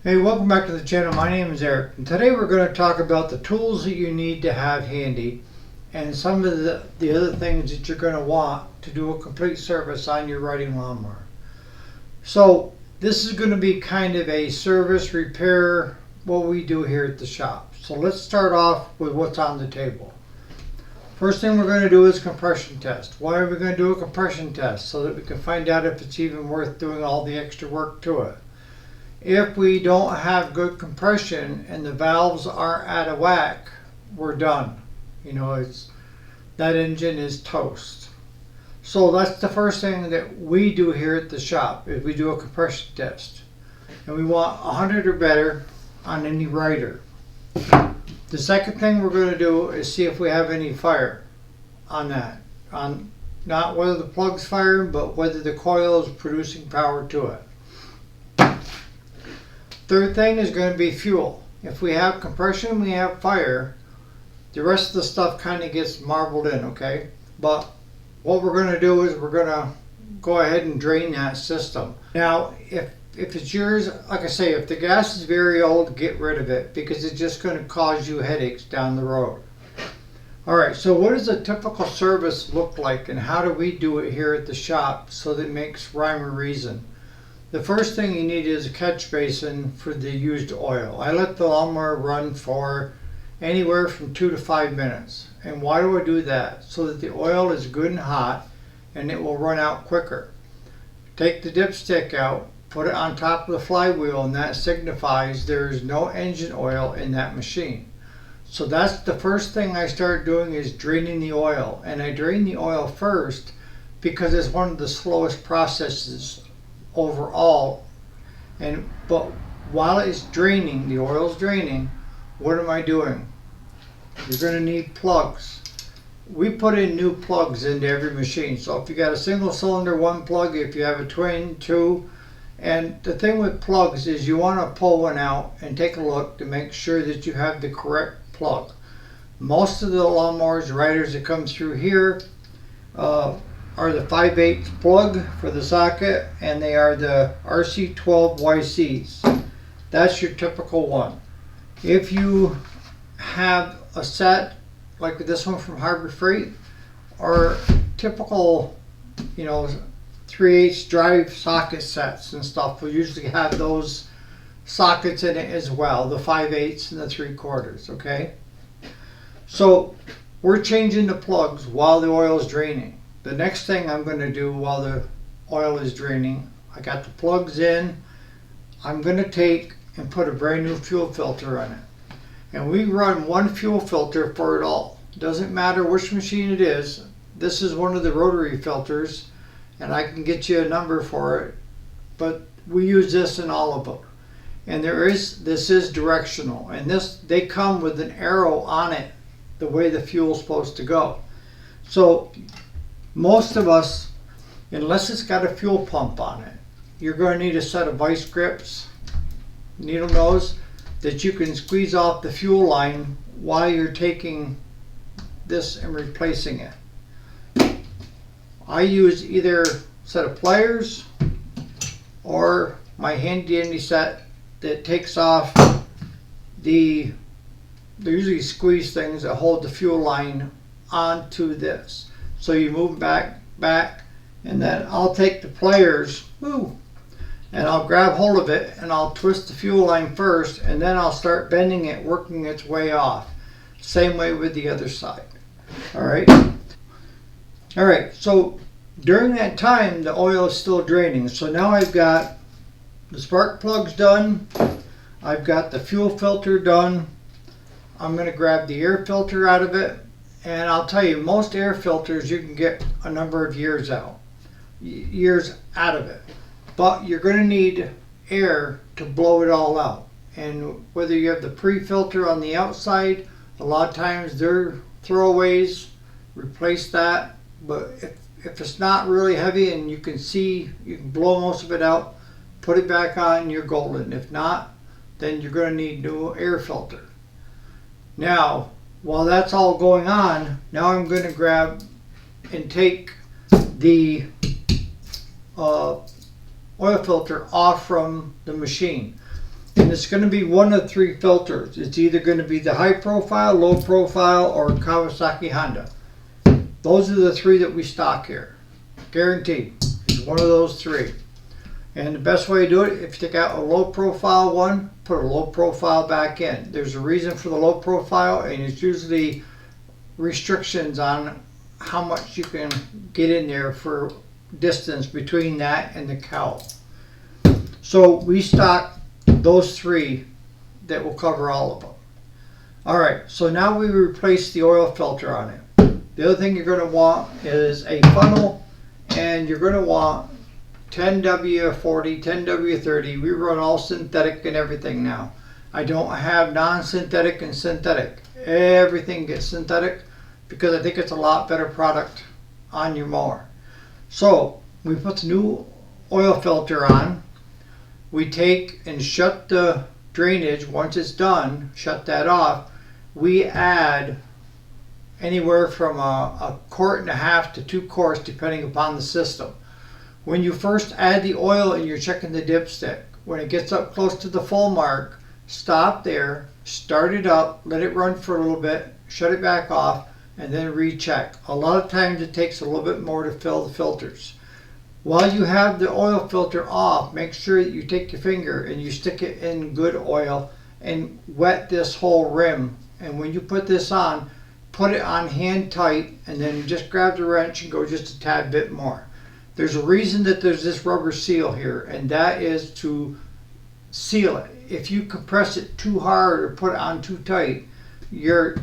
Hey, welcome back to the channel. My name is Eric, and today we're going to talk about the tools that you need to have handy and some of the other things that you're going to want to do a complete service on your riding lawnmower. So this is going to be kind of a service repair, what we do here at the shop. So let's start off with what's on the table. First thing we're going to do is compression test. Why are we going to do a compression test? So that we can find out if it's even worth doing all the extra work to it. If we don't have good compression and the valves aren't out of whack, we're done. You know, that engine is toast. So that's the first thing that we do here at the shop, is we do a compression test. And we want 100 or better on any rider. The second thing we're going to do is see if we have any fire on that. On not whether the plug's firing, but whether the coil is producing power to it. Third thing is going to be fuel. If we have compression, we have fire, the rest of the stuff kind of gets marbled in, okay? But what we're going to do is we're going to go ahead and drain that system. Now, if it's yours, like I say, if the gas is very old, get rid of it because it's just going to cause you headaches down the road. Alright, so what does a typical service look like and how do we do it here at the shop so that it makes rhyme or reason? The first thing you need is a catch basin for the used oil. I let the lawnmower run for anywhere from 2 to 5 minutes. And why do I do that? So that the oil is good and hot and it will run out quicker. Take the dipstick out, put it on top of the flywheel, and that signifies there is no engine oil in that machine. So that's the first thing I start doing, is draining the oil. And I drain the oil first because it's one of the slowest processes overall. But while it's draining, the oil's draining, what am I doing? You're going to need plugs. We put in new plugs into every machine. So if you got a single cylinder, 1 plug. If you have a twin, 2. And the thing with plugs is you want to pull one out and take a look to make sure that you have the correct plug. Most of the lawnmowers, riders that come through here are the 5/8 plug for the socket, and they are the RC12YCs. That's your typical one. If you have a set like this one from Harbor Freight, or typical, 3/8 drive socket sets and stuff, will usually have those sockets in it as well, the 5/8 and the 3/4, okay? So we're changing the plugs while the oil is draining. The next thing I'm going to do while the oil is draining, I got the plugs in, I'm going to take and put a brand new fuel filter on it. And we run one fuel filter for it all. Doesn't matter which machine it is. This is one of the rotary filters, and I can get you a number for it, but we use this in all of them. And this is directional, and they come with an arrow on it the way the fuel's supposed to go. So most of us, unless it's got a fuel pump on it, you're going to need a set of vice grips, needle nose, that you can squeeze off the fuel line while you're taking this and replacing it. I use either a set of pliers or my handy dandy set that takes off they usually squeeze things that hold the fuel line onto this. So you move back, and then I'll take the pliers, and I'll grab hold of it, and I'll twist the fuel line first, and then I'll start bending it, working its way off. Same way with the other side. Alright, so during that time, the oil is still draining. So now I've got the spark plugs done, I've got the fuel filter done. I'm going to grab the air filter out of it. And I'll tell you, most air filters you can get a number of years out of it. But you're going to need air to blow it all out. And whether you have the pre-filter on the outside, a lot of times they're throwaways, replace that. But if it's not really heavy and you can blow most of it out, put it back on, you're golden. If not, then you're going to need new air filter. Now, while that's all going on, now I'm going to grab and take the oil filter off from the machine. And it's going to be one of three filters. It's either going to be the high profile, low profile, or Kawasaki Honda. Those are the three that we stock here. Guaranteed. It's one of those three. And the best way to do it, if you take out a low profile one, put a low profile back in. There's a reason for the low profile, and it's usually restrictions on how much you can get in there for distance between that and the cowl. So we stock those three that will cover all of them. Alright, so now we replace the oil filter on it. The other thing you're going to want is a funnel, and you're going to want 10W40, 10W30. We run all synthetic and everything now. I don't have non-synthetic and synthetic. Everything gets synthetic because I think it's a lot better product on your mower. So we put the new oil filter on. We take and shut the drainage. Once it's done, shut that off. We add anywhere from a quart and a half to 2 quarts depending upon the system. When you first add the oil and you're checking the dipstick, when it gets up close to the full mark, stop there, start it up, let it run for a little bit, shut it back off, and then recheck. A lot of times it takes a little bit more to fill the filters. While you have the oil filter off, make sure that you take your finger and you stick it in good oil and wet this whole rim. And when you put this on, put it on hand tight, and then just grab the wrench and go just a tad bit more. There's a reason that there's this rubber seal here, and that is to seal it. If you compress it too hard or put it on too tight, you're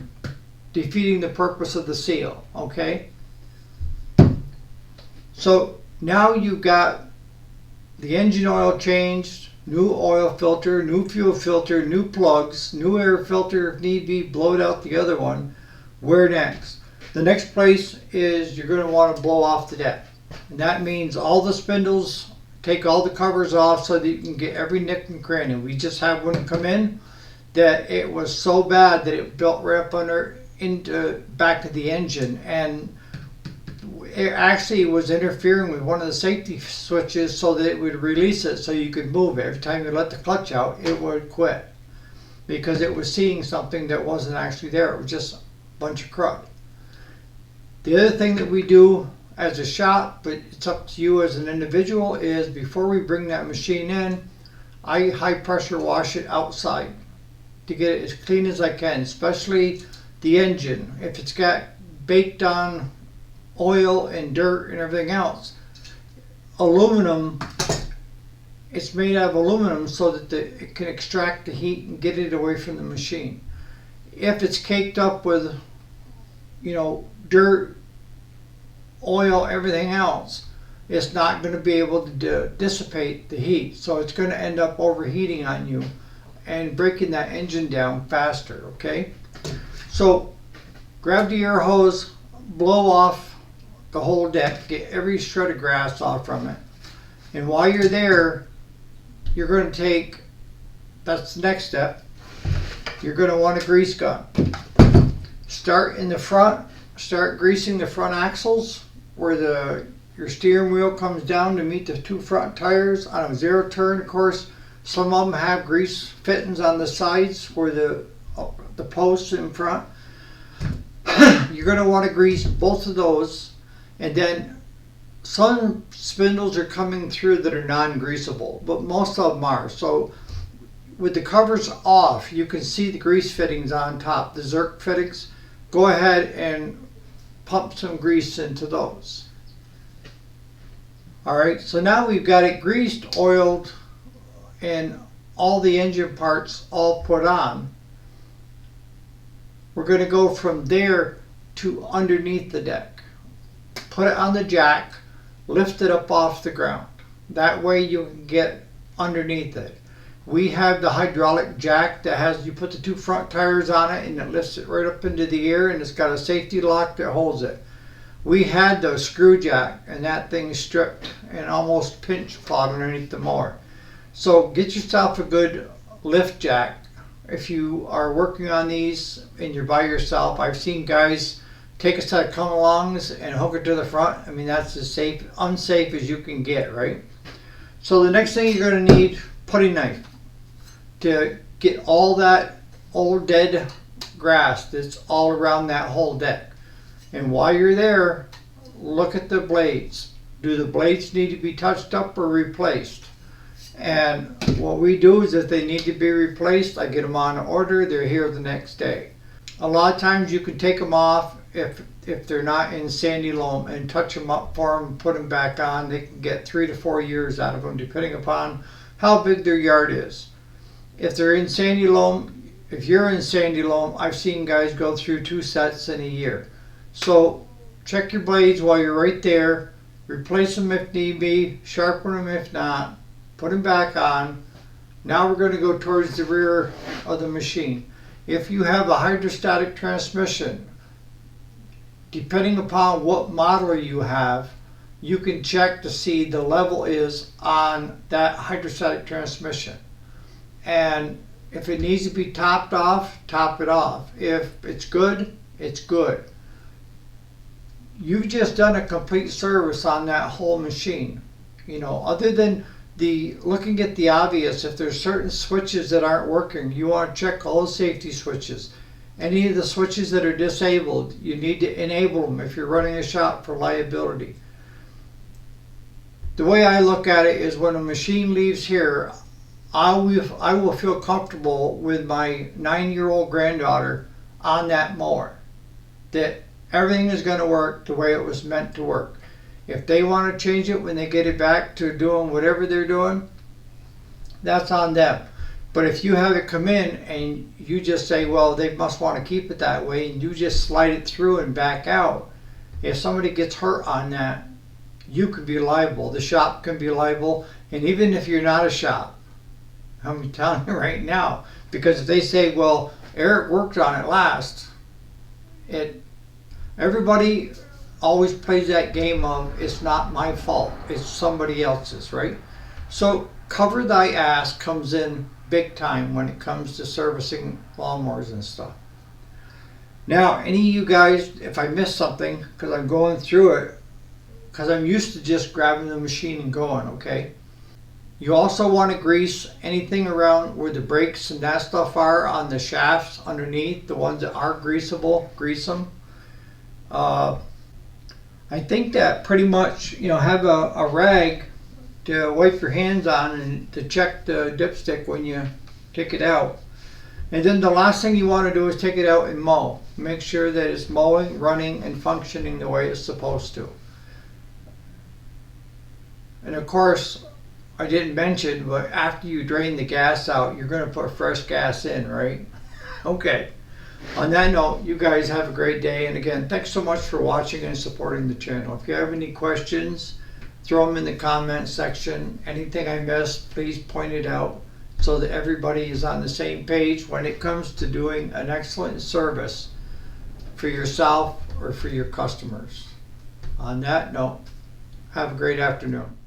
defeating the purpose of the seal, okay? So now you've got the engine oil changed, new oil filter, new fuel filter, new plugs, new air filter if need be, blowed out the other one. Where next? The next place is you're going to want to blow off the deck. And that means all the spindles, take all the covers off so that you can get every nick and cranny. We just had one come in that it was so bad that it built right up under into back of the engine, and it actually was interfering with one of the safety switches so that it would release it so you could move it. Every time you let the clutch out, it would quit because it was seeing something that wasn't actually there. It was just a bunch of crud. The other thing that we do as a shop, but it's up to you as an individual, is before we bring that machine in, I high pressure wash it outside to get it as clean as I can, especially the engine. If it's got baked on oil and dirt and everything else, aluminum, it's made out of aluminum so that it can extract the heat and get it away from the machine. If it's caked up with, dirt, oil, everything else, it's not going to be able to dissipate the heat, so it's going to end up overheating on you and breaking that engine down faster, okay? So grab the air hose, blow off the whole deck, get every shred of grass off from it, and while you're there, you're going to take, that's the next step, you're going to want a grease gun. Start in the front, start greasing the front axles where your steering wheel comes down to meet the 2 front tires on a 0 turn. Of course, some of them have grease fittings on the sides where the posts in front. You're going to want to grease both of those, and then some spindles are coming through that are non-greasable, but most of them are. So with the covers off, you can see the grease fittings on top, the Zerk fittings. Go ahead and pump some grease into those. Alright, so now we've got it greased, oiled, and all the engine parts all put on. We're going to go from there to underneath the deck. Put it on the jack, lift it up off the ground. That way you can get underneath it. We have the hydraulic jack that has, you put the 2 front tires on it and it lifts it right up into the air, and it's got a safety lock that holds it. We had the screw jack, and that thing stripped and almost pinch fought underneath the mower. So get yourself a good lift jack. If you are working on these and you're by yourself, I've seen guys take a set of come-alongs and hook it to the front. I mean, that's as unsafe as you can get, right? So the next thing you're going to need, putty knife. to get all that old dead grass that's all around that whole deck. And while you're there, look at the blades. Do the blades need to be touched up or replaced? And what we do is if they need to be replaced, I get them on order, they're here the next day. A lot of times you can take them off if they're not in sandy loam and touch them up for them, put them back on. They can get 3 to 4 years out of them depending upon how big their yard is. If they're in sandy loam, if you're in sandy loam, I've seen guys go through 2 sets in a year. So check your blades while you're right there, replace them if need be, sharpen them if not, put them back on. Now we're going to go towards the rear of the machine. If you have a hydrostatic transmission, depending upon what model you have, you can check to see the level is on that hydrostatic transmission. And if it needs to be topped off, top it off. If it's good, it's good. You've just done a complete service on that whole machine. You know, other than looking at the obvious, if there's certain switches that aren't working, you want to check all the safety switches. Any of the switches that are disabled, you need to enable them if you're running a shop for liability. The way I look at it is when a machine leaves here, I will feel comfortable with my 9-year-old granddaughter on that mower, that everything is going to work the way it was meant to work. If they want to change it when they get it back to doing whatever they're doing, that's on them. But if you have it come in and you just say, well, they must want to keep it that way, and you just slide it through and back out, if somebody gets hurt on that, you could be liable. The shop can be liable. And even if you're not a shop, I'm telling you right now, because if they say, well, Eric worked on it last, everybody always plays that game of, it's not my fault, it's somebody else's, right? So cover thy ass comes in big time when it comes to servicing lawnmowers and stuff. Now, any of you guys, if I miss something, because I'm going through it, because I'm used to just grabbing the machine and going, okay? You also want to grease anything around where the brakes and that stuff are on the shafts underneath, the ones that are greasable, grease them. I think that pretty much, you know, have a rag to wipe your hands on and to check the dipstick when you take it out. And then the last thing you want to do is take it out and mow. Make sure that it's mowing, running, and functioning the way it's supposed to. And of course, I didn't mention, but after you drain the gas out, you're going to put fresh gas in, right? Okay. On that note, you guys have a great day. And again, thanks so much for watching and supporting the channel. If you have any questions, throw them in the comment section. Anything I missed, please point it out so that everybody is on the same page when it comes to doing an excellent service for yourself or for your customers. On that note, have a great afternoon.